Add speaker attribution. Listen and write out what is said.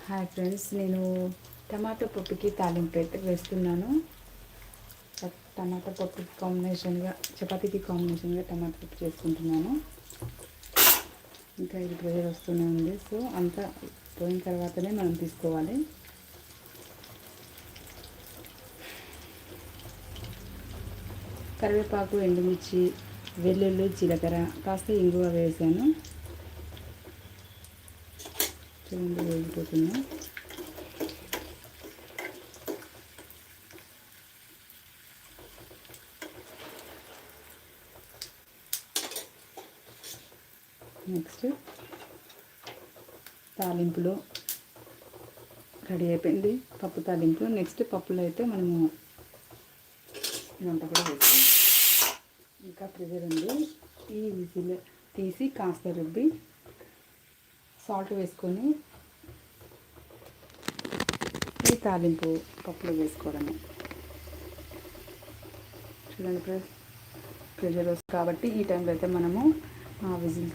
Speaker 1: Hi friends, నేను tomato పప్పుకి తాలింపు అయితే వేస్తున్నాను. టమాటా పప్పు కాంబినేషన్గా, చపాతీకి కాంబినేషన్గా టమాటా పప్పు చేసుకుంటున్నాను. ఇంకా ఇది ప్రెషర్ వస్తూనే ఉంది. సో అంతా పోయిన తర్వాతనే మనం తీసుకోవాలి. కరివేపాకు, ఎండుమిర్చి, వెల్లుల్లి, జీలకర్ర, కాస్త ఇంగువ వేసాను. చూడండి, వేగిపోతుంది. నెక్స్ట్ తాలింపులో రెడీ అయిపోయింది పప్పు తాలింపు. నెక్స్ట్ పప్పులో అయితే మనము ఇదంతా కూడా వేస్తాం. ఇంకా ప్రెషర్ ఉంది. ఈ విజిల్ తీసి కాస్త రుబ్బి సాల్ట్ వేసుకొని ఈ తాలింపు పప్పులో వేసుకోవడమే. చూడండి, ప్రెషర్ వస్తుంది కాబట్టి ఈ టైంలో అయితే మనము విజిల్